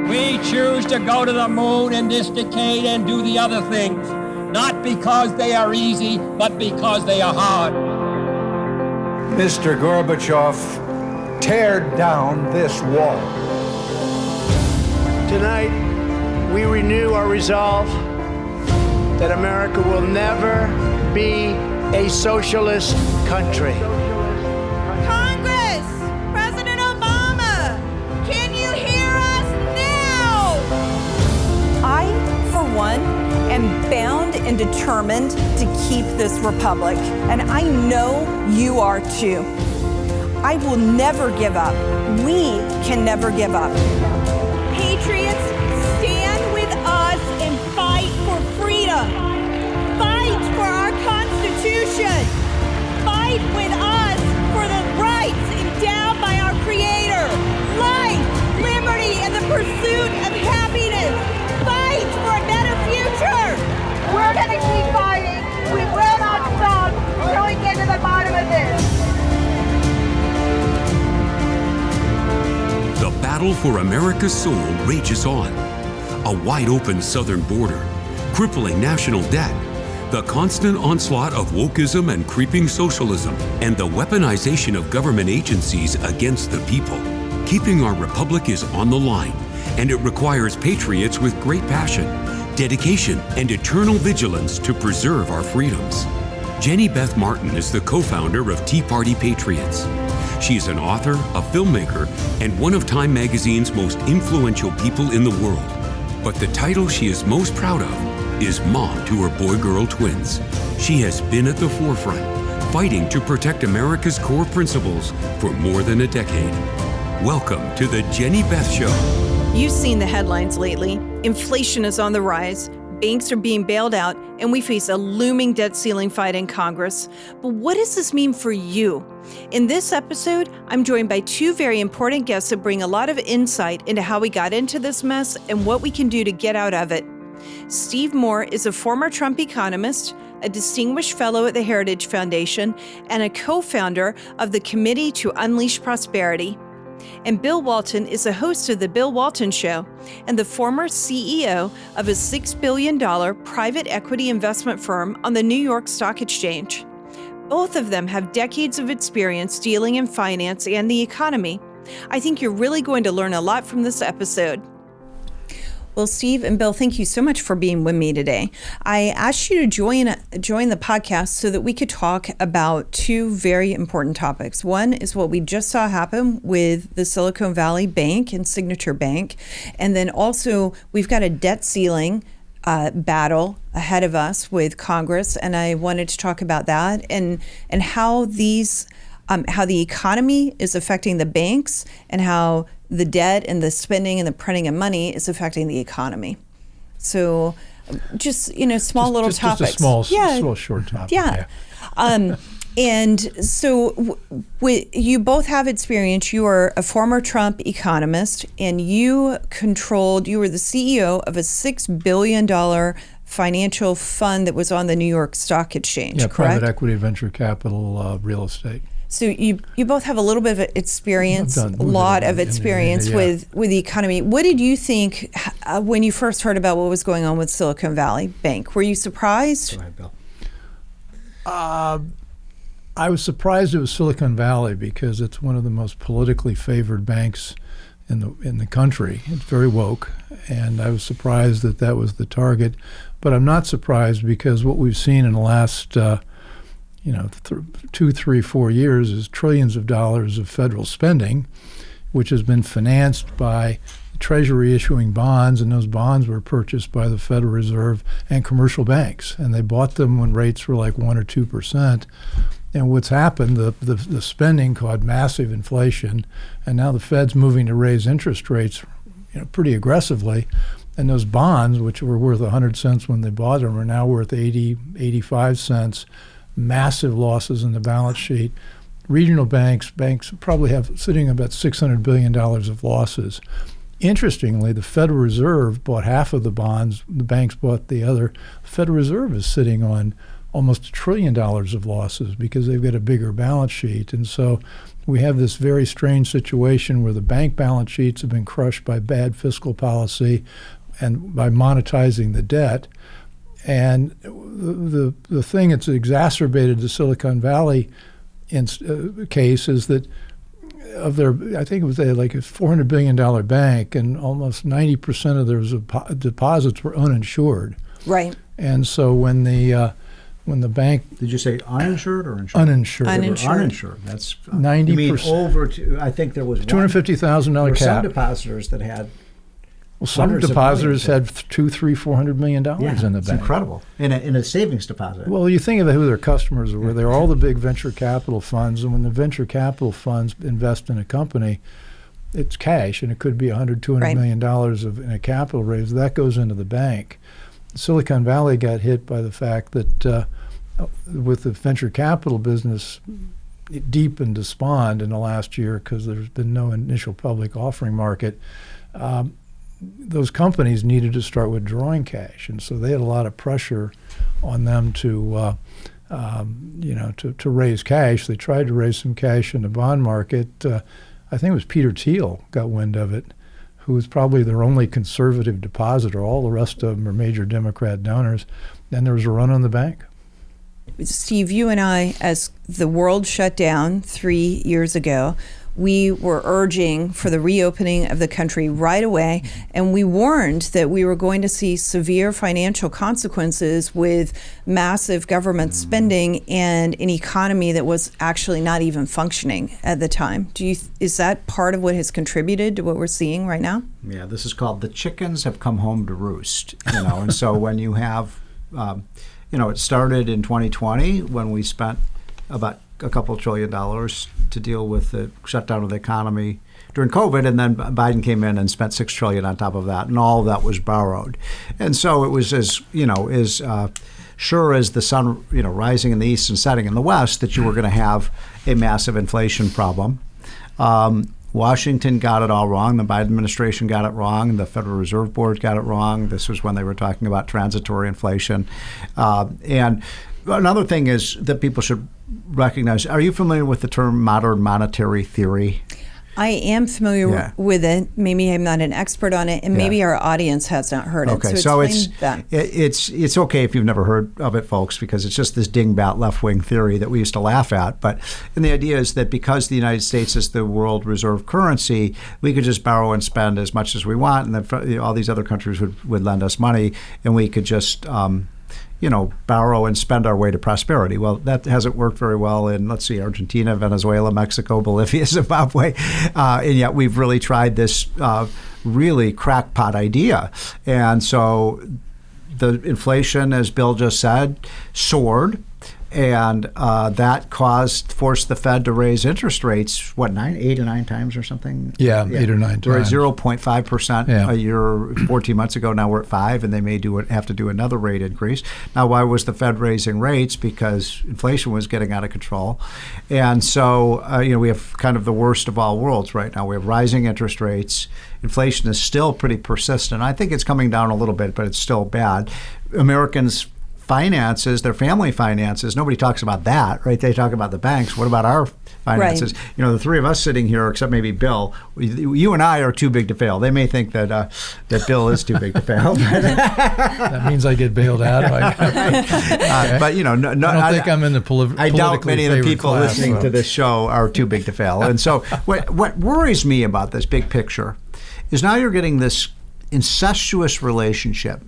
We choose to go to the moon in this decade and do the other things, not because they are easy, but because they are hard. Mr. Gorbachev, tear down this wall. Tonight, we renew our resolve that America will never be a socialist country. Congress, President Obama, can you hear us now? I, for one, am bound and determined to keep this republic, and I know you are too. I will never give up. We can never give up. Patriots, stand with us and fight for freedom. Fight for our Constitution. Fight with us for the rights endowed by our Creator. Life, liberty, and the pursuit of happiness. Fight for a better future. We're going to keep fighting. We will not stop until we get to the bottom of this. The battle for America's soul rages on. A wide-open southern border, crippling national debt, the constant onslaught of wokeism and creeping socialism, and the weaponization of government agencies against the people. Keeping our republic is on the line, and it requires patriots with great passion, dedication, and eternal vigilance to preserve our freedoms. Jenny Beth Martin is the co-founder of Tea Party Patriots. She is an author, a filmmaker, and one of Time Magazine's most influential people in the world. But the title she is most proud of is mom to her boy-girl twins. She has been at the forefront, fighting to protect America's core principles for more than a decade. Welcome to the Jenny Beth Show. You've seen the headlines lately. Inflation is on the rise. Banks are being bailed out, and we face a looming debt ceiling fight in Congress. But what does this mean for you? In this episode, I'm joined by two very important guests that bring a lot of insight into how we got into this mess and what we can do to get out of it. Steve Moore is a former Trump economist, a distinguished fellow at the Heritage Foundation, and a co-founder of the Committee to Unleash Prosperity. And Bill Walton is the host of The Bill Walton Show and the former CEO of a $6 billion private equity investment firm on the New York Stock Exchange. Both of them have decades of experience dealing in finance and the economy. I think you're really going to learn a lot from this episode. Well, Steve and Bill, thank you so much for being with me today. I asked you to join the podcast so that we could talk about two very important topics. One is what we just saw happen with the Silicon Valley Bank and Signature Bank. And then also we've got a debt ceiling battle ahead of us with Congress. And I wanted to talk about that and how how the economy is affecting the banks and how the debt and the spending and the printing of money is affecting the economy. So just, small little topics. Just a small short topic. Yeah. And so you both have experience. You are a former Trump economist, and you were the CEO of a $6 billion financial fund that was on the New York Stock Exchange, correct? Private equity, venture capital, real estate. So you both have a little bit of experience, with the economy. What did you think when you first heard about what was going on with Silicon Valley Bank? Were you surprised? Go ahead, Bill. I was surprised it was Silicon Valley because it's one of the most politically favored banks in the country. It's very woke, and I was surprised that was the target. But I'm not surprised because what we've seen in the last 2, 3, 4 years is trillions of dollars of federal spending, which has been financed by the Treasury issuing bonds, and those bonds were purchased by the Federal Reserve and commercial banks, and they bought them when rates were like 1 or 2%. And what's happened, the spending caused massive inflation, and now the Fed's moving to raise interest rates, pretty aggressively. And those bonds, which were worth 100 cents when they bought them, are now worth 80, 85 cents. Massive losses in the balance sheet. Regional banks probably have sitting about $600 billion of losses. Interestingly, the Federal Reserve bought half of the bonds, the banks bought the other. The Federal Reserve is sitting on almost $1 trillion of losses because they've got a bigger balance sheet. And so we have this very strange situation where the bank balance sheets have been crushed by bad fiscal policy and by monetizing the debt. And the thing that's exacerbated the Silicon Valley case is that of their, I think it was like a $400 billion bank, and almost 90% of their deposits were uninsured. Right. And so when the bank, did you say uninsured or insured? Uninsured. Uninsured. That's 90%. You mean over to? I think there was $250,000 cap. Some depositors that had. Well, some depositors had $200, $300, $400 million in the bank. It's incredible in a savings deposit. Well, you think of who their customers were. They're all the big venture capital funds, and when the venture capital funds invest in a company, it's cash, and it could be $100, $200 million in a capital raise. That goes into the bank. Silicon Valley got hit by the fact that with the venture capital business, it deepened despond in the last year because there's been no initial public offering market. Those companies needed to start withdrawing cash, and so they had a lot of pressure on them to raise cash. They tried to raise some cash in the bond market. I think it was Peter Thiel got wind of it, who was probably their only conservative depositor. All the rest of them are major Democrat donors, and there was a run on the bank. Steve, you and I, as the world shut down 3 years ago, we were urging for the reopening of the country right away, and we warned that we were going to see severe financial consequences with massive government spending and an economy that was actually not even functioning at the time. Is that part of what has contributed to what we're seeing right now? Yeah, this is called the chickens have come home to roost, and so when you have, it started in 2020 when we spent about a couple $1 trillion to deal with the shutdown of the economy during COVID, and then Biden came in and spent $6 trillion on top of that, and all of that was borrowed. And so it was as sure as the sun rising in the east and setting in the west that you were going to have a massive inflation problem. Washington got it all wrong. The Biden administration got it wrong. The Federal Reserve Board got it wrong. This was when they were talking about transitory inflation. And another thing is that people should recognize. Are you familiar with the term modern monetary theory? I am familiar with it. Maybe I'm not an expert on it, and maybe our audience has not heard it. Okay, so it's okay if you've never heard of it, folks, because it's just this dingbat left-wing theory that we used to laugh at. And the idea is that because the United States is the world reserve currency, we could just borrow and spend as much as we want, and then all these other countries would lend us money, and we could just borrow and spend our way to prosperity. Well, that hasn't worked very well in, let's see, Argentina, Venezuela, Mexico, Bolivia, Zimbabwe. And yet we've really tried this really crackpot idea. And so the inflation, as Bill just said, soared. And that forced the Fed to raise interest rates, 8 or 9 times or something? Yeah, 8 or 9 times. We're at 0.5% a year 14 months ago. Now we're at 5%, and they may have to do another rate increase. Now, why was the Fed raising rates? Because inflation was getting out of control. And so, we have kind of the worst of all worlds right now. We have rising interest rates. Inflation is still pretty persistent. I think it's coming down a little bit, but it's still bad. Americans' finances, their family finances, nobody talks about that, right? They talk about the banks. What about our finances? Right. The three of us sitting here, except maybe Bill, you and I are too big to fail. They may think that Bill is too big to fail. That means I get bailed out. But I don't think I'm in the politically I doubt many of the people class, listening to this show are too big to fail. And so what worries me about this big picture is now you're getting this incestuous relationship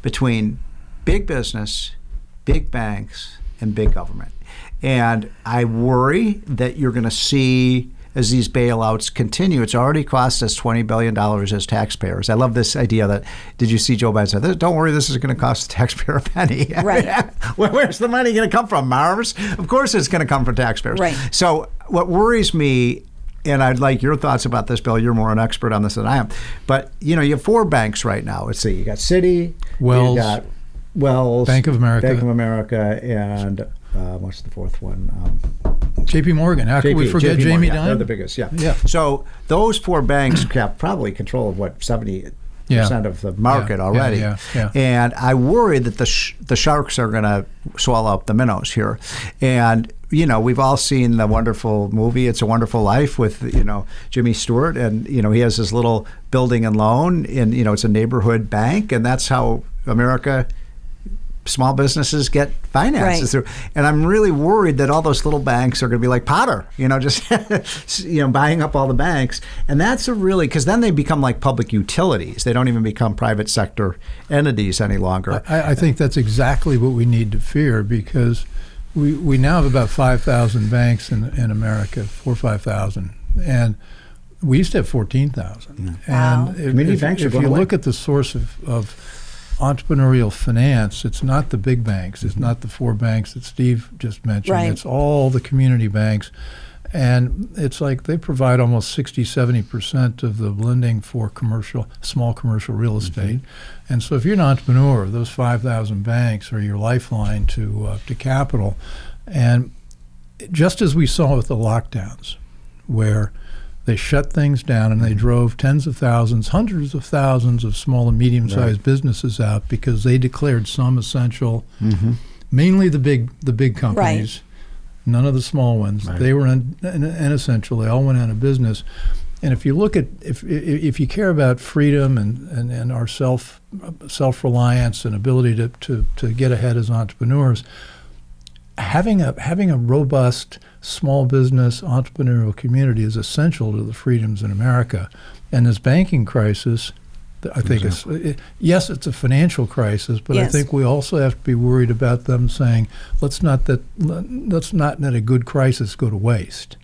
between big business, big banks, and big government. And I worry that you're going to see, as these bailouts continue, it's already cost us $20 billion as taxpayers. I love this idea that, did you see Joe Biden say, don't worry, this is going to cost the taxpayer a penny. Right. Where's the money going to come from, Mars? Of course it's going to come from taxpayers. Right. So what worries me, and I'd like your thoughts about this, Bill. You're more an expert on this than I am. But, you have 4 banks right now. Let's see. You got Citi. Wells. You got Wells. Bank of America. And what's the fourth one? JP Morgan. How could we forget Jamie Dimon? They're the biggest, yeah. So those 4 banks have probably control of 70% of the market already. Yeah. And I worry that the sharks are going to swallow up the minnows here. And, we've all seen the wonderful movie It's a Wonderful Life with, Jimmy Stewart, and, he has this little building and loan, and, it's a neighborhood bank, and that's how America, small businesses get finances through. And I'm really worried that all those little banks are going to be like Potter, just, buying up all the banks. And that's because then they become like public utilities. They don't even become private sector entities any longer. I think that's exactly what we need to fear, because we now have about 5,000 banks in America, 4,000 or 5,000. And we used to have 14,000. Wow. And Community banks are if going you away. look at the source of entrepreneurial finance, it's not the big banks. It's not the 4 banks that Steve just mentioned. Right. It's all the community banks. And it's like they provide almost 60-70% of the lending for small commercial real estate. And so if you're an entrepreneur, those 5,000 banks are your lifeline to capital. And just as we saw with the lockdowns, where they shut things down and they drove tens of thousands, hundreds of thousands of small and medium-sized businesses out because they declared some essential, mainly the big companies, none of the small ones. They were inessential. They all went out of business. And if you look at if you care about freedom and our self-reliance and ability to get ahead as entrepreneurs, having a robust small business entrepreneurial community is essential to the freedoms in America. And this banking crisis, I think yes, it's a financial crisis, but I think we also have to be worried about them saying, let's not let a good crisis go to waste.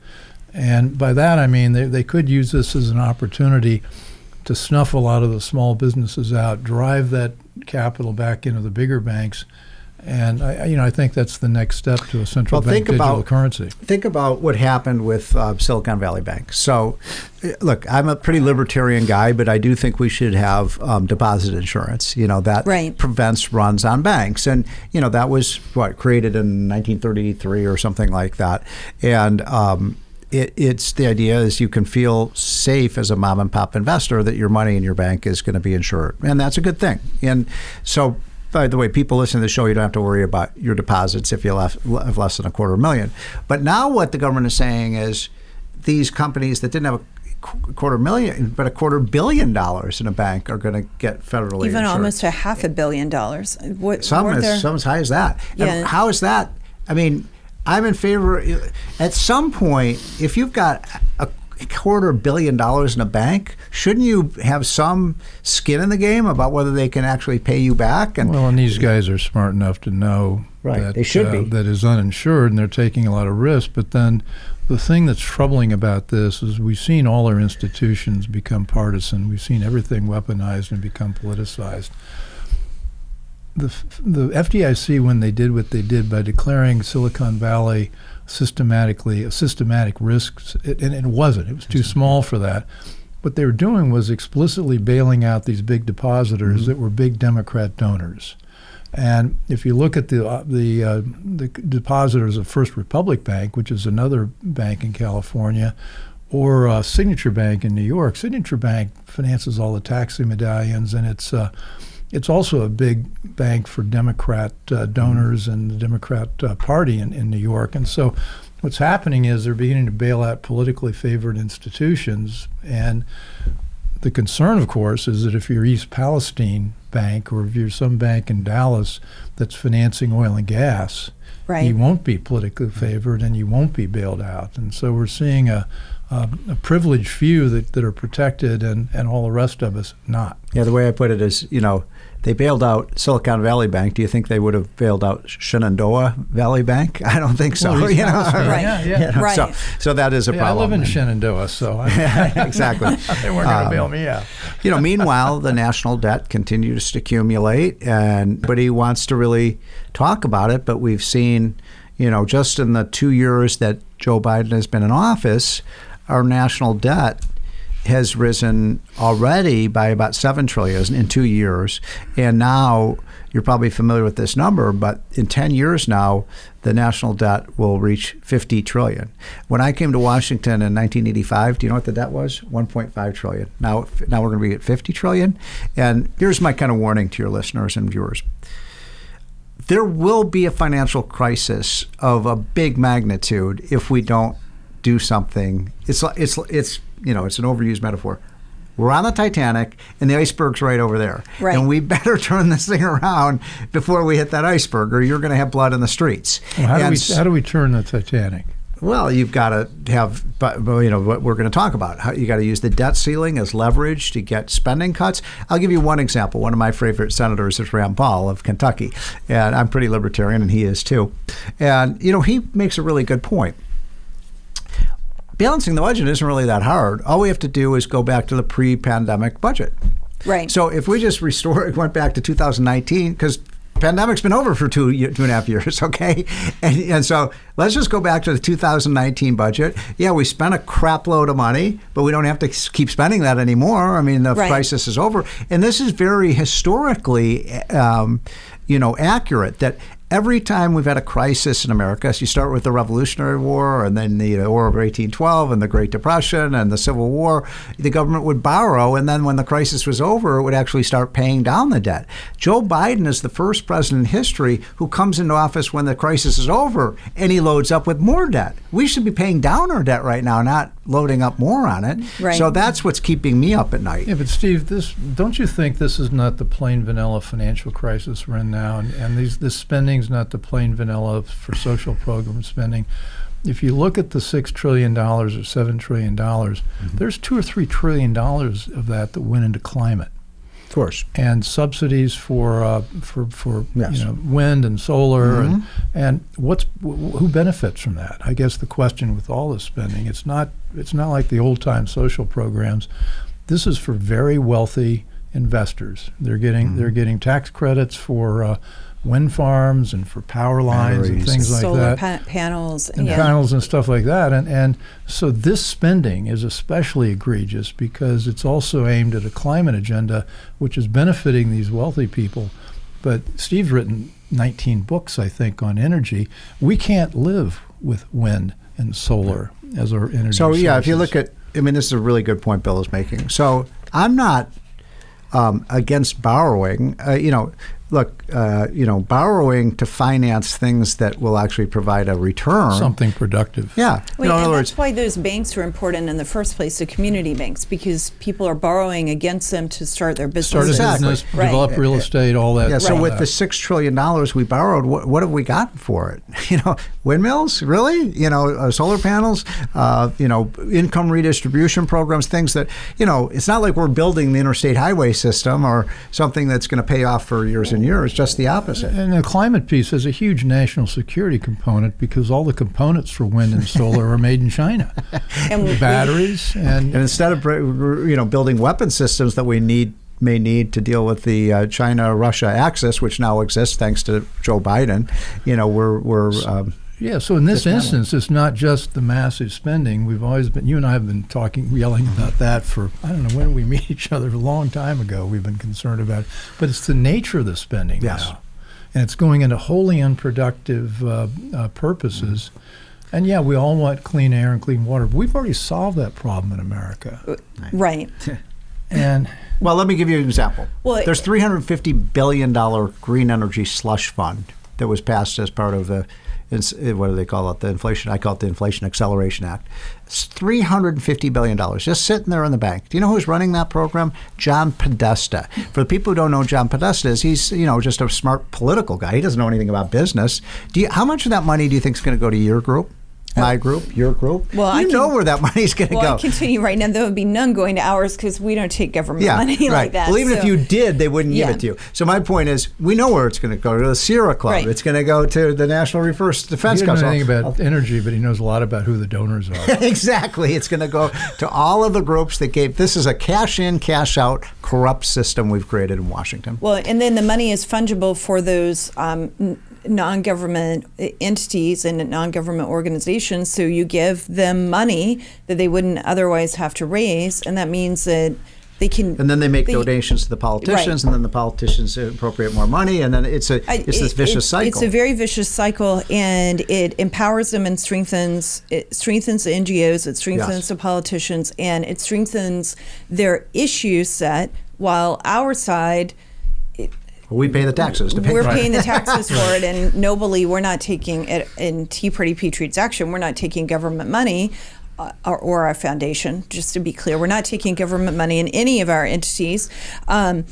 And by that I mean they could use this as an opportunity to snuff a lot of the small businesses out, drive that capital back into the bigger banks. And I think that's the next step to a central bank digital currency. Think about what happened with Silicon Valley Bank. So, look, I'm a pretty libertarian guy, but I do think we should have deposit insurance. That prevents runs on banks, and that was created in 1933 or something like that. And it's the idea is you can feel safe as a mom and pop investor that your money in your bank is going to be insured, and that's a good thing. And so. By the way, people listening to the show, you don't have to worry about your deposits if you have less than $250,000. But now what the government is saying is these companies that didn't have $250,000 but $250 million in a bank are going to get federally even insured. almost $500 million. Some as high as that. Yeah. And how is that? I mean, I'm in favor. At some point, if you've got $250 million in a bank, shouldn't you have some skin in the game about whether they can actually pay you back? And these guys are smart enough to know that they should be. That is uninsured, and they're taking a lot of risk. But then the thing that's troubling about this is we've seen all our institutions become partisan. We've seen everything weaponized and become politicized. The FDIC, when they did what they did by declaring Silicon Valley systematic risks, and it wasn't. It was too small for that. What they were doing was explicitly bailing out these big depositors that were big Democrat donors. And if you look at the depositors of First Republic Bank, which is another bank in California, or Signature Bank in New York, Signature Bank finances all the taxi medallions, and it's also a big bank for Democrat donors and the Democrat Party in New York. And so what's happening is they're beginning to bail out politically favored institutions. And the concern, of course, is that if you're East Palestine Bank or if you're some bank in Dallas that's financing oil and gas, you won't be politically favored and you won't be bailed out. And so we're seeing a privileged few that are protected and all the rest of us not. Yeah, the way I put it is, they bailed out Silicon Valley Bank. Do you think they would have bailed out Shenandoah Valley Bank? I don't think so. Right. So that is a problem. I live in Shenandoah, so exactly. They weren't going to bail me out. Meanwhile, the national debt continues to accumulate, and nobody wants to really talk about it. But we've seen, just in the 2 years that Joe Biden has been in office, our national debt has risen already by about $7 trillion in 2 years. And now, you're probably familiar with this number, but in 10 years now, the national debt will reach $50 trillion. When I came to Washington in 1985, do you know what the debt was? $1.5 trillion. Now we're going to be at $50 trillion. And here's my kind of warning to your listeners and viewers. there will be a financial crisis of a big magnitude if we don't do something. It's an overused metaphor. We're on the Titanic, and the iceberg's right over there. Right. And we better turn this thing around before we hit that iceberg, or you're going to have blood in the streets. Well, how do we turn the Titanic? Well, you've got to have, what we're going to talk about. You got to use the debt ceiling as leverage to get spending cuts. I'll give you one example. One of my favorite senators is Rand Paul of Kentucky, and I'm pretty libertarian, and he is too. And he makes a really good point. Balancing the budget isn't really that hard. All we have to do is go back to the pre-pandemic budget. Right. So if we just went back to 2019, because pandemic's been over for two and a half years, okay? And so let's just go back to the 2019 budget. Yeah, we spent a crap load of money, but we don't have to keep spending that anymore. I mean, the crisis is over. And this is very historically, accurate, that every time we've had a crisis in America, so you start with the Revolutionary War and then the War of 1812 and the Great Depression and the Civil War, the government would borrow, and then when the crisis was over, it would actually start paying down the debt. Joe Biden is the first president in history who comes into office when the crisis is over, and he loads up with more debt. We should be paying down our debt right now, not loading up more on it. Right. So that's what's keeping me up at night. Yeah, but Steve, don't you think this is not the plain vanilla financial crisis we're in now, and this spending is not the plain vanilla for social program spending? If you look at the $6 trillion or $7 trillion, there's $2 or $3 trillion of that went into climate. Of course. And subsidies for yes. Wind and solar, and who benefits from that? I guess the question with all this spending, it's not like the old time social programs. This is for very wealthy investors. They're getting tax credits for wind farms and for power lines and things like solar that. Panels. And panels and stuff like that. And so this spending is especially egregious because it's also aimed at a climate agenda which is benefiting these wealthy people. But Steve's written 19 books, I think, on energy. We can't live with wind and solar as our energy sources. If you look at, this is a really good point Bill is making. So I'm not against borrowing. Borrowing to finance things that will actually provide a return. Something productive. Yeah. That's why those banks are important in the first place, the community banks, because people are borrowing against them to start their business. Start a business, develop real estate, all that. Yeah, so with the $6 trillion we borrowed, what have we gotten for it? Windmills, really? Solar panels, income redistribution programs, things that, it's not like we're building the interstate highway system or something that's going to pay off for years and years, just the opposite. And the climate piece has a huge national security component because all the components for wind and solar are made in China. And batteries and instead of building weapon systems that we may need to deal with the China-Russia axis, which now exists thanks to Joe Biden, so in this instance, it's not just the massive spending. We've always been, you and I have been yelling about that for, I don't know, when did we meet each other? A long time ago. We've been concerned about it. But it's the nature of the spending now. And it's going into wholly unproductive purposes. And we all want clean air and clean water. But we've already solved that problem in America. Right. And well, let me give you an example. There's $350 billion green energy slush fund that was passed as part of the, what do they call it? The inflation. I call it the Inflation Acceleration Act. It's $350 billion just sitting there in the bank. Do you know who's running that program? John Podesta. For the people who don't know who John Podesta is, he's just a smart political guy. He doesn't know anything about business. How much of that money do you think is going to go to your group? My group, your group. Well, I know where that money's going to go. Well, I can tell you right now, there would be none going to ours because we don't take government money like that. Well, even if you did, they wouldn't give it to you. So my point is, we know where it's going to go to the Sierra Club. Right. It's going to go to the National Reverse Defense Council. He doesn't know anything about energy, but he knows a lot about who the donors are. Exactly. It's going to go to all of the groups that gave. This is a cash-in, cash-out, corrupt system we've created in Washington. Well, and then the money is fungible for those non-government entities and non-government organizations, so you give them money that they wouldn't otherwise have to raise, and that means that they can. And then they make donations to the politicians, and then the politicians appropriate more money, and then it's this vicious cycle. It's a very vicious cycle, and it empowers them and strengthens the NGOs, it strengthens the politicians, and it strengthens their issue set, while our side We pay the taxes to pay We're for paying it. the taxes for it, and nobly, we're not taking it in Tea Party Patriots Action. We're not taking government money or our foundation, just to be clear. We're not taking government money in any of our entities, and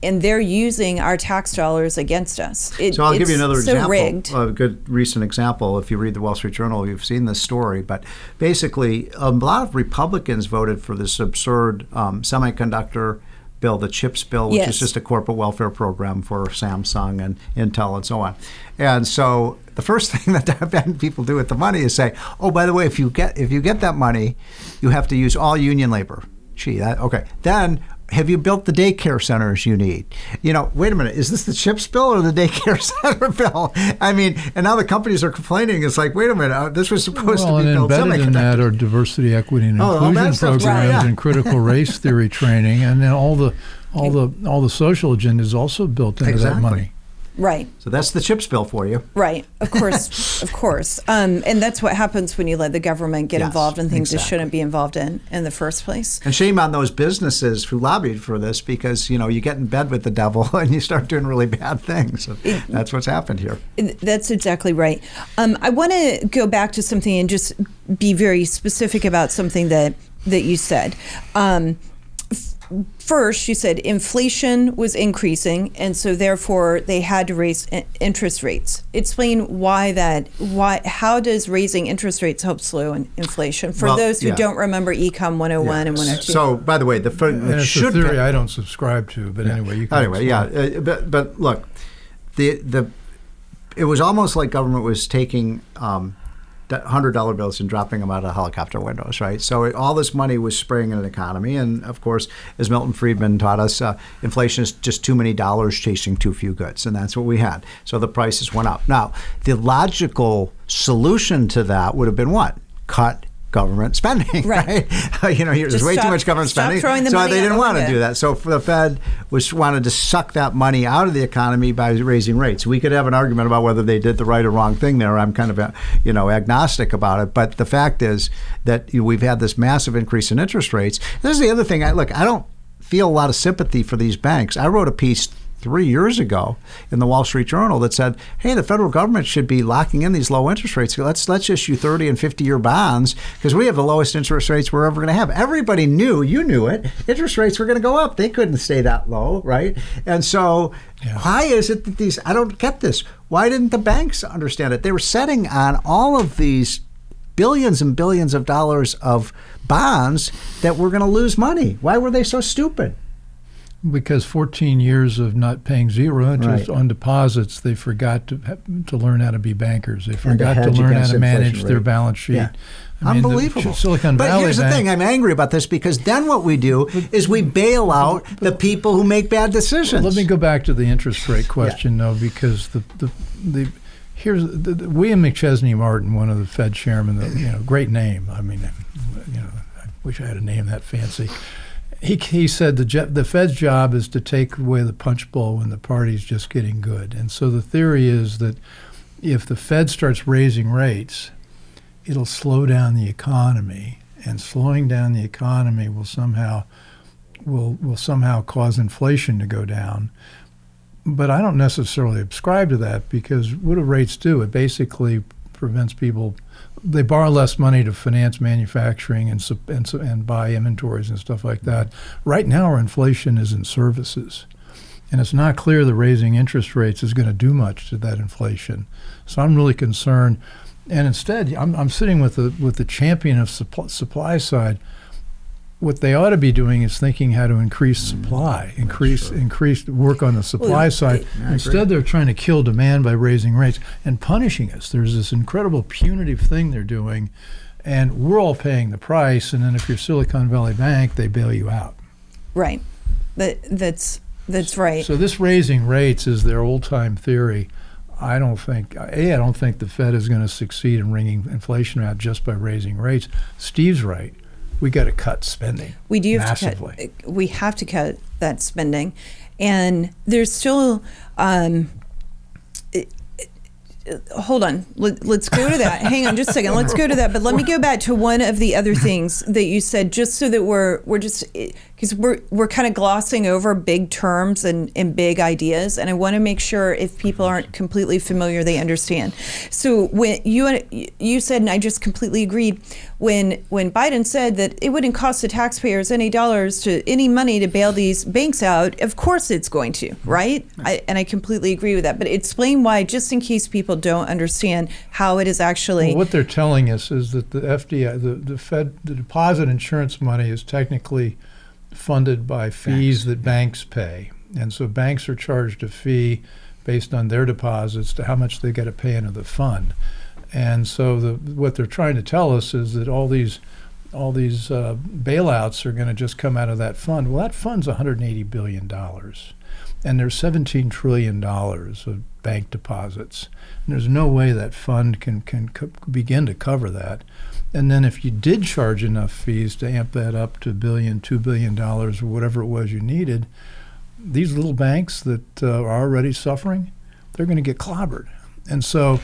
they're using our tax dollars against us. So I'll give you another example, rigged. a good recent example. If you read the Wall Street Journal, you've seen this story. But basically, a lot of Republicans voted for this absurd semiconductor bill, the CHIPS bill, which is just a corporate welfare program for Samsung and Intel and so on. And so the first thing that people do with the money is say, oh, by the way, if you get that money, you have to use all union labor. Okay. Then have you built the daycare centers you need? Wait a minute, is this the CHIPS bill or the daycare center bill? I mean, and now the companies are complaining. It's like, wait a minute, this was supposed to be built semiconductors. Embedded in that are diversity, equity, and inclusion programs and critical race theory training, and then all the social agenda is also built into that money. Right. So that's the CHIPS bill for you. Right. Of course. Of course. And that's what happens when you let the government get involved in things it shouldn't be involved in the first place. And shame on those businesses who lobbied for this, because, you get in bed with the devil and you start doing really bad things. So that's what's happened here. That's exactly right. I want to go back to something and just be very specific about something that you said. First, you said inflation was increasing, and so therefore they had to raise interest rates. Explain how does raising interest rates help slow inflation? For those who don't remember Econ 101 and 102. So, by the way, it's a theory I don't subscribe to, but anyway, you can explain. But look, it was almost like government was taking $100 bills and dropping them out of helicopter windows, right? So all this money was spraying in an economy. And of course, as Milton Friedman taught us, inflation is just too many dollars chasing too few goods. And that's what we had. So the prices went up. Now, the logical solution to that would have been what? Cut government spending, right? There's way too much government spending. So they didn't want to do that. So the Fed wanted to suck that money out of the economy by raising rates. We could have an argument about whether they did the right or wrong thing there. I'm kind of agnostic about it. But the fact is that we've had this massive increase in interest rates. This is the other thing. I don't feel a lot of sympathy for these banks. I wrote a piece 3 years ago in the Wall Street Journal that said, hey, the federal government should be locking in these low interest rates. Let's issue 30 and 50-year bonds, because we have the lowest interest rates we're ever going to have. Everybody knew, you knew it, interest rates were going to go up. They couldn't stay that low, right? And so why is it that I don't get this. Why didn't the banks understand it? They were setting on all of these billions and billions of dollars of bonds that were going to lose money. Why were they so stupid? Because 14 years of not paying zero interest on deposits, they forgot to learn how to be bankers. They forgot to learn how to manage their balance sheet. Yeah. Unbelievable. Silicon Valley. But here's the thing, I'm angry about this, because then what we do is we bail out the people who make bad decisions. Let me go back to the interest rate question, though, because here's William McChesney Martin, one of the Fed chairmen, great name. I mean, I wish I had a name that fancy. He said the Fed's job is to take away the punch bowl when the party's just getting good. And so the theory is that if the Fed starts raising rates, it'll slow down the economy, and slowing down the economy will somehow cause inflation to go down. But I don't necessarily subscribe to that, because what do rates do? It basically prevents people. They borrow less money to finance manufacturing and buy inventories and stuff like that. Right now, our inflation is in services, and it's not clear that raising interest rates is going to do much to that inflation. So I'm really concerned. And instead, I'm sitting with the champion of supply side. What they ought to be doing is thinking how to increase supply, increase work on the supply side. Instead, they're trying to kill demand by raising rates and punishing us. There's this incredible punitive thing they're doing, and we're all paying the price. And then if you're Silicon Valley Bank, they bail you out. Right. That's right. So this raising rates is their old-time theory. I don't think the Fed is going to succeed in wringing inflation out just by raising rates. Steve's right. We got to cut spending. We do have massively. to cut. We have to cut that spending, and there's still. Hold on. Let's go to that. Hang on just a second. Let's go to that. But let me go back to one of the other things that you said, just so that we're just, because we're kind of glossing over big terms and big ideas, and I want to make sure if people aren't completely familiar, they understand. So when you said, and I just completely agreed, when Biden said that it wouldn't cost the taxpayers any money to bail these banks out, of course it's going to, right? I completely agree with that. But explain why, just in case people don't understand how it is actually. Well, what they're telling us is that the FDI, the Fed, the deposit insurance money is technically funded by fees that banks pay. And so banks are charged a fee based on their deposits to how much they got to pay into the fund. And so what they're trying to tell us is that all these bailouts are going to just come out of that fund. Well, that fund's $180 billion. And there's $17 trillion of bank deposits. And there's no way that fund can begin to cover that. And then if you did charge enough fees to amp that up to $1 billion, $2 billion, or whatever it was you needed, these little banks that are already suffering, they're going to get clobbered. And so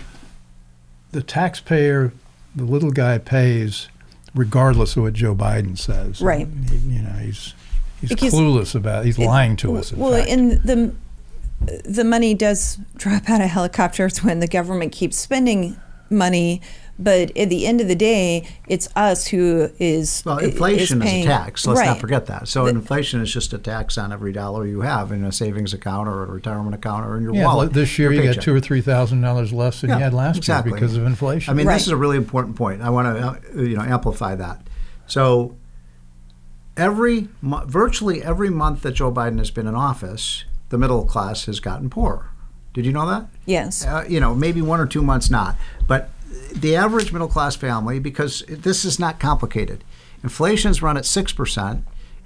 the taxpayer, the little guy pays regardless of what Joe Biden says. Right. He's clueless about it. He's lying to us. And the money does drop out of helicopters when the government keeps spending money, but at the end of the day, it's us who is inflation is a tax. Let's right. not forget that. So inflation is just a tax on every dollar you have in a savings account or a returement account or in your wallet. This year you got $2,000 or $3,000 less than you had last year because of inflation. I mean, this is a really important point. I want to amplify that. So virtually every month that Joe Biden has been in office, the middle class has gotten poorer. Did you know that? Yes. Maybe 1 or 2 months not. But the average middle class family, because this is not complicated, inflation's run at 6%,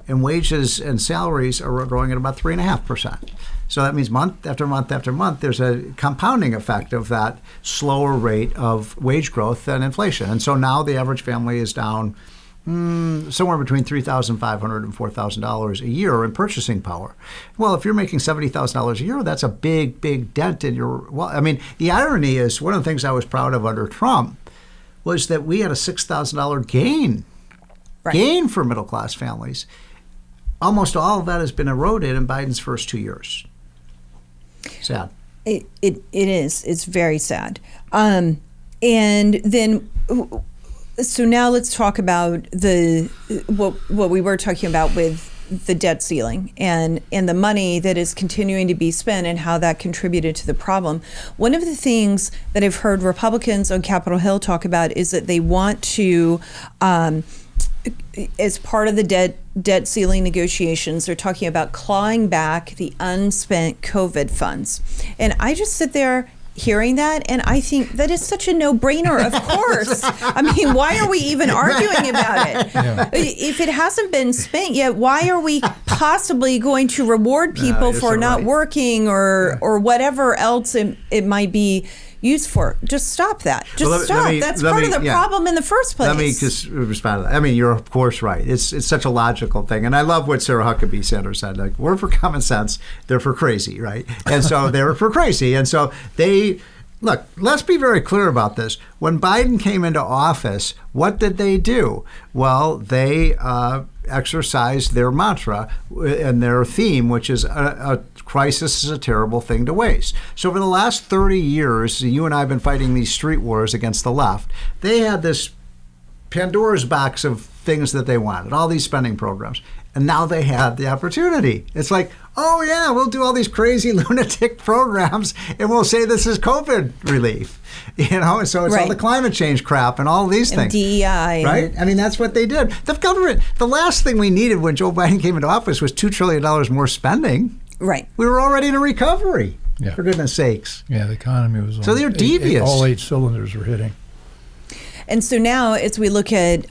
and wages and salaries are growing at about 3.5%. So that means month after month after month, there's a compounding effect of that slower rate of wage growth than inflation. And so now the average family is down somewhere between $3,500 and $4,000 a year in purchasing power. Well, if you're making $70,000 a year, that's a big, big dent in your. Well, I mean, the irony is one of the things I was proud of under Trump was that we had a $6,000 gain for middle class families. Almost all of that has been eroded in Biden's first 2 years. Sad. It is. It's very sad. And then. So now let's talk about what we were talking about with the debt ceiling and the money that is continuing to be spent and how that contributed to the problem. One of the things that I've heard Republicans on Capitol Hill talk about is that they want to, as part of the debt ceiling negotiations, they're talking about clawing back the unspent COVID funds. And I just sit there hearing that, and I think that is such a no-brainer, of course. I mean, why are we even arguing about it? Yeah. If it hasn't been spent yet, why are we possibly going to reward people for not working or whatever else it might be used for? Just stop that. Stop. That's part of the problem in the first place. Let me just respond to that. I mean, you're of course right. It's such a logical thing. And I love what Sarah Huckabee Sanders said. Like, we're for common sense, they're for crazy, right? And so they're for crazy. And so look, let's be very clear about this. When Biden came into office, what did they do? Well, they exercised their mantra and their theme, which is a crisis is a terrible thing to waste. So for the last 30 years, you and I have been fighting these street wars against the left. They had this Pandora's box of things that they wanted, all these spending programs. And now they had the opportunity. It's like, oh yeah, we'll do all these crazy lunatic programs and we'll say this is COVID relief. And so it's all the climate change crap and all these things. DEI. Right? I mean, that's what they did. The government, the last thing we needed when Joe Biden came into office was $2 trillion more spending. Right. We were already in a recovery, for goodness sakes. Yeah, the economy was so they're devious. All 8 cylinders were hitting. And so now, as we look at,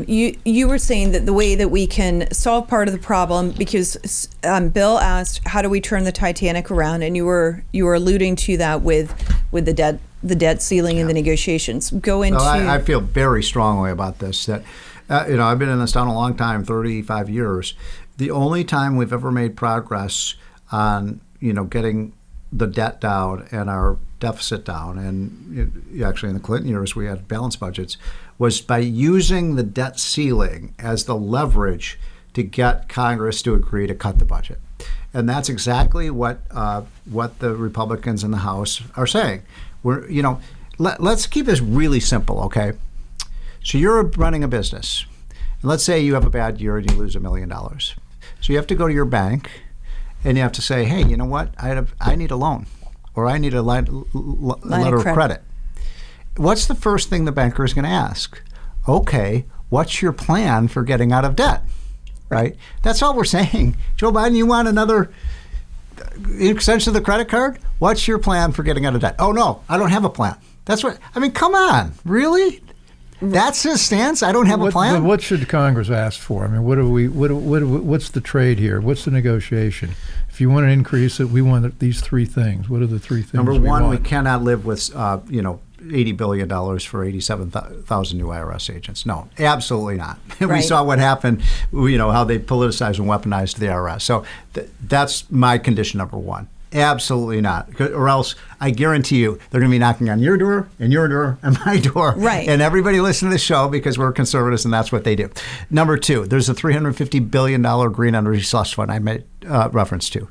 you were saying that the way that we can solve part of the problem, because Bill asked, how do we turn the Titanic around? And you were alluding to that with the debt ceiling and the negotiations. Go into. Well, I feel very strongly about this. That I've been in this town a long time, 35 years. The only time we've ever made progress on getting the debt down and our deficit down, and actually in the Clinton years we had balanced budgets, was by using the debt ceiling as the leverage to get Congress to agree to cut the budget. And that's exactly what the Republicans in the House are saying. Let's keep this really simple, okay? So you're running a business. And let's say you have a bad year and you lose $1 million. So you have to go to your bank and you have to say, hey, you know what? I need a loan, or I need a letter of credit. What's the first thing the banker is going to ask? Okay, what's your plan for getting out of debt? Right? That's all we're saying. Joe Biden, you want another extension of the credit card? What's your plan for getting out of debt? Oh, no, I don't have a plan. That's what, I mean, come on, really? That's his stance? I don't have a plan? But what should Congress ask for? I mean, what's the trade here? What's the negotiation? If you want to increase it, we want these three things. What are the three things? Number one, we cannot live with, $80 billion for 87,000 new IRS agents. No, absolutely not. Right. We saw what happened, how they politicized and weaponized the IRS. So that's my condition number one. Absolutely not. Or else I guarantee you they're going to be knocking on your door and my door. Right. And everybody listen to this show because we're conservatives and that's what they do. Number two, there's a $350 billion green energy slush fund I made reference to.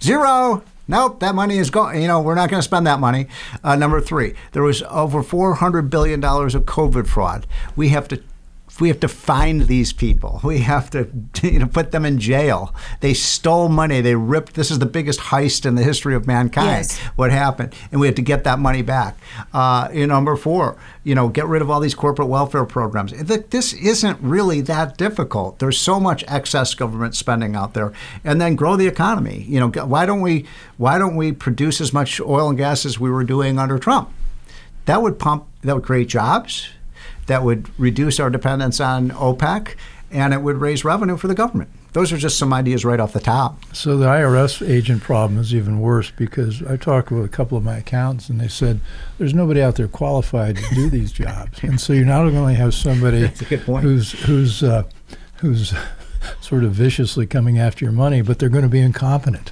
Zero. Nope, that money is gone. We're not going to spend that money. Number three, there was over $400 billion of COVID fraud. We have to find these people. We have to put them in jail. They stole money. They ripped. This is the biggest heist in the history of mankind. Yes. What happened? And we have to get that money back. Number four, get rid of all these corporate welfare programs. This isn't really that difficult. There's so much excess government spending out there. And then grow the economy. Why don't we produce as much oil and gas as we were doing under Trump? That would create jobs. That would reduce our dependence on OPEC, and it would raise revenue for the government. Those are just some ideas right off the top. So the IRS agent problem is even worse because I talked with a couple of my accountants, and they said there's nobody out there qualified to do these jobs. And so you're not only have somebody who's sort of viciously coming after your money, but they're going to be incompetent.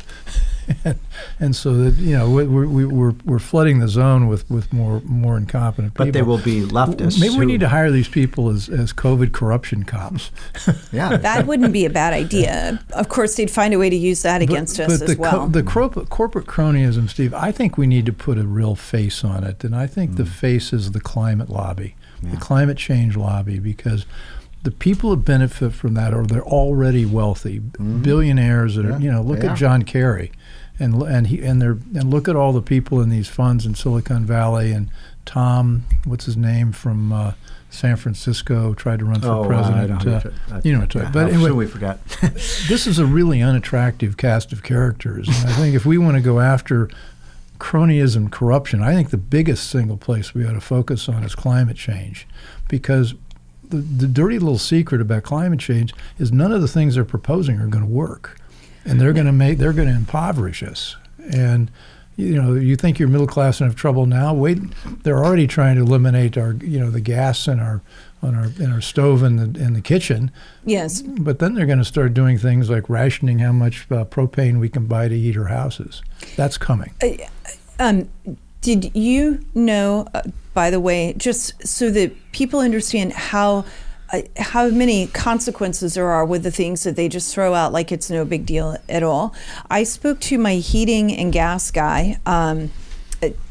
And so that we're flooding the zone with more incompetent people. But they will be leftists. Maybe we need to hire these people as COVID corruption cops. Yeah, that wouldn't be a bad idea. Of course, they'd find a way to use that against us as well. The corporate cronyism, Steve. I think we need to put a real face on it, and I think the face is the climate lobby, the climate change lobby, because the people that benefit from that they're already wealthy, billionaires that are. Look at John Kerry. And look at all the people in these funds in Silicon Valley, and Tom, what's his name, from San Francisco, tried to run for president. But anyway, we forgot. This is a really unattractive cast of characters, and I think if we want to go after cronyism, corruption, I think the biggest single place we ought to focus on is climate change, because the dirty little secret about climate change is none of the things they're proposing are going to work. And they're going to impoverish us. And you think you're middle class and have trouble now? Wait, they're already trying to eliminate our the gas in our stove in the kitchen. Yes. But then they're going to start doing things like rationing how much propane we can buy to heat our houses. That's coming. Did you know, by the way, just so that people understand how many consequences there are with the things that they just throw out like it's no big deal at all. I spoke to my heating and gas guy a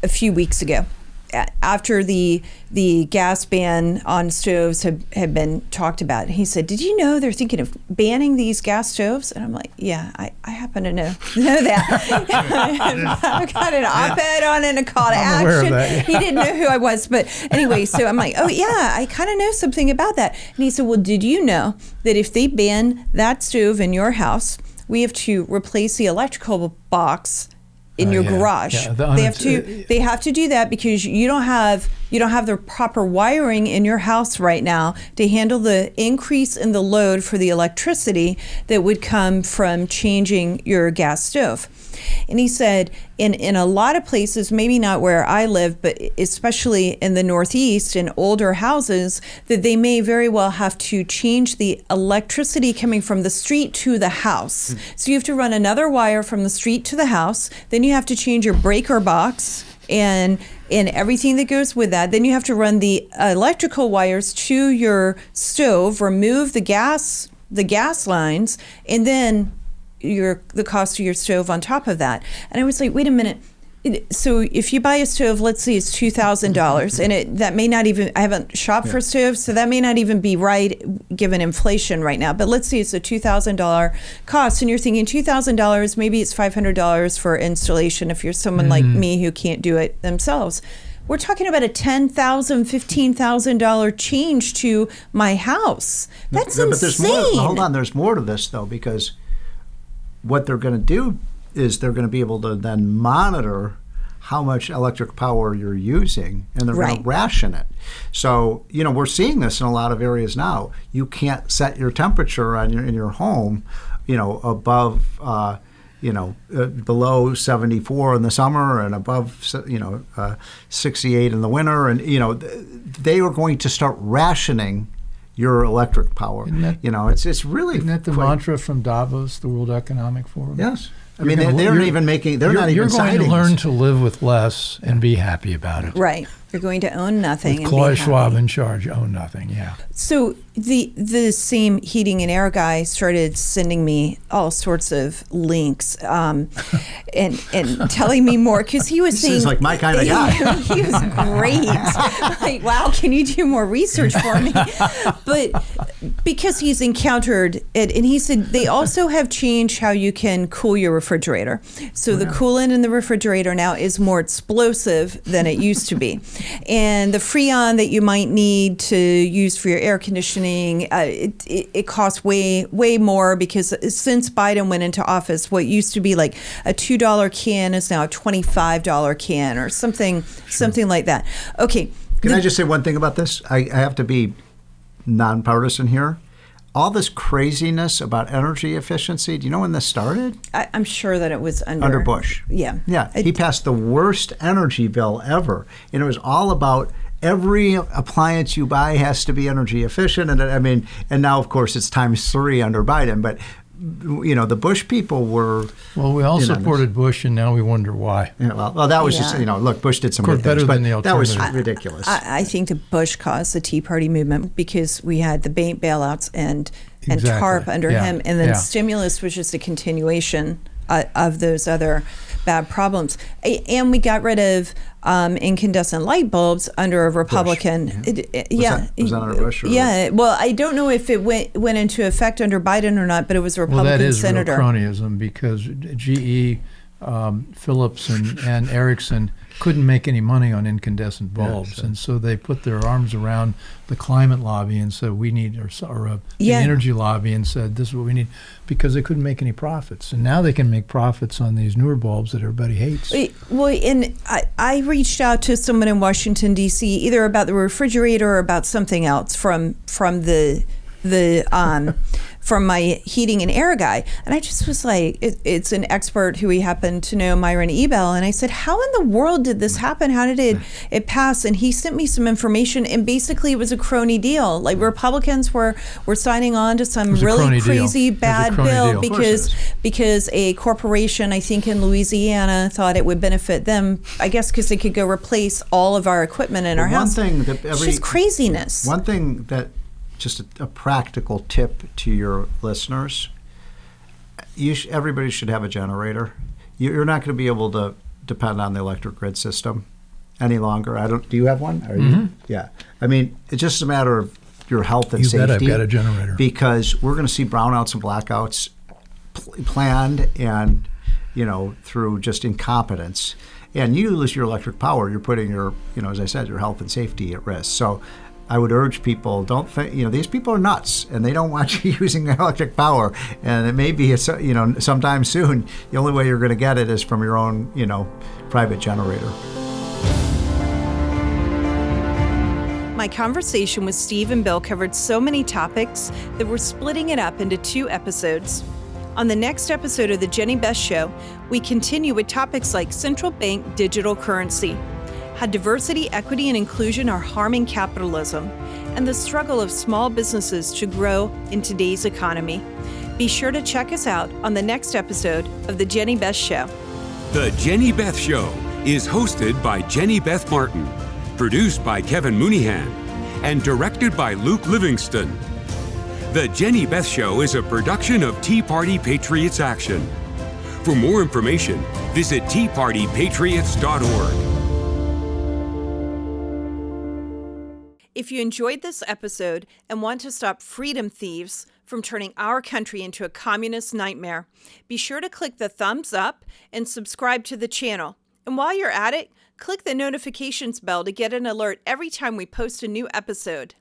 few weeks ago after the gas ban on stoves had been talked about. He said, did you know they're thinking of banning these gas stoves? And I'm like, yeah, I happen to know that. I've got an op-ed on it, a call to action. He didn't know who I was. But anyway, so I'm like, oh yeah, I kind of know something about that. And he said, well, did you know that if they ban that stove in your house, we have to replace the electrical box in your garage. Yeah, they have to do that because you don't have the proper wiring in your house right now to handle the increase in the load for the electricity that would come from changing your gas stove. And he said in a lot of places, maybe not where I live, but especially in the Northeast in older houses, that they may very well have to change the electricity coming from the street to the house. So you have to run another wire from the street to the house. Then you have to change your breaker box and everything that goes with that. Then you have to run the electrical wires to your stove, remove the gas the gas lines, and then the cost of your stove on top of that. And I was like, wait a minute. So if you buy a stove, let's say it's $2,000, and that may not even, I haven't shopped for stoves, so that may not even be right given inflation right now. But let's say it's a $2,000 cost, and you're thinking $2,000, maybe it's $500 for installation if you're someone like me who can't do it themselves. We're talking about a $10,000, $15,000 change to my house. That's insane. But there's more. Hold on, there's more to this though, because what they're going to do is they're going to be able to then monitor how much electric power you're using, and they're going to ration it. So, we're seeing this in a lot of areas now. You can't set your temperature in your home, above, below 74 in the summer and above, 68 in the winter. And, they are going to start rationing your electric power. It's really... Isn't that the mantra from Davos, the World Economic Forum? Yes. I mean, they're not even citing You're going to learn to live with less and be happy about it. Right. You're going to own nothing. With Klaus Schwab in charge, own nothing, yeah. So the same heating and air guy started sending me all sorts of links and telling me more, because he was saying... This is like my kind of guy. He was great. Like, wow, can you do more research for me? But because he's encountered it, and he said they also have changed how you can cool your refrigerator. So the coolant in the refrigerator now is more explosive than it used to be. And the Freon that you might need to use for your air conditioning, it costs way more, because since Biden went into office, what used to be like a $2 can is now a $25 can or something like that. Okay. Can I just say one thing about this? I have to be nonpartisan here. All this craziness about energy efficiency, do you know when this started? I'm sure that it was under Bush. Yeah. Yeah. He passed the worst energy bill ever. And it was all about every appliance you buy has to be energy efficient. And now, of course, it's times 3 under Biden. But, the Bush people were... Well, we all supported Bush, and now we wonder why. Yeah, well, that was just, look, Bush did some good things, but that was ridiculous. I think that Bush caused the Tea Party movement because we had the bank bailouts and TARP under him, and then stimulus was just a continuation of those other bad problems. And we got rid of incandescent light bulbs under a Republican. Was that under Bush? Yeah. Well, I don't know if it went into effect under Biden or not, but it was a Republican senator. Well, that is real cronyism, because GE, Philips, and Ericsson couldn't make any money on incandescent bulbs, and so they put their arms around the climate lobby and said we need, the energy lobby, and said this is what we need, because they couldn't make any profits. And now they can make profits on these newer bulbs that everybody hates. Well, and I reached out to someone in Washington, D.C., either about the refrigerator or about something else from my heating and air guy. And I just was like, it's an expert who we happen to know, Myron Ebel. And I said, how in the world did this happen? How did it pass? And he sent me some information, and basically it was a crony deal. Like Republicans were signing on to some really crazy bad bill because a corporation, I think in Louisiana, thought it would benefit them, I guess because they could go replace all of our equipment in our house. It's just craziness. One thing that, just a practical tip to your listeners, everybody should have a generator. You're not going to be able to depend on the electric grid system any longer. Do you have one? Yeah. I mean, it's just a matter of your health and safety. You bet I've got a generator. Because we're going to see brownouts and blackouts planned and, through just incompetence. And you lose your electric power, you're putting your, as I said, your health and safety at risk. So I would urge people, don't think, these people are nuts and they don't want you using electric power. And it may be, sometime soon, the only way you're going to get it is from your own, private generator. My conversation with Steve and Bill covered so many topics that we're splitting it up into 2 episodes. On the next episode of the Jenny Beth Show, we continue with topics like central bank digital currency, how diversity, equity, and inclusion are harming capitalism, and the struggle of small businesses to grow in today's economy. Be sure to check us out on the next episode of The Jenny Beth Show. The Jenny Beth Show is hosted by Jenny Beth Martin, produced by Kevin Mooneyhan, and directed by Luke Livingston. The Jenny Beth Show is a production of Tea Party Patriots Action. For more information, visit teapartypatriots.org. If you enjoyed this episode and want to stop freedom thieves from turning our country into a communist nightmare, be sure to click the thumbs up and subscribe to the channel. And while you're at it, click the notifications bell to get an alert every time we post a new episode.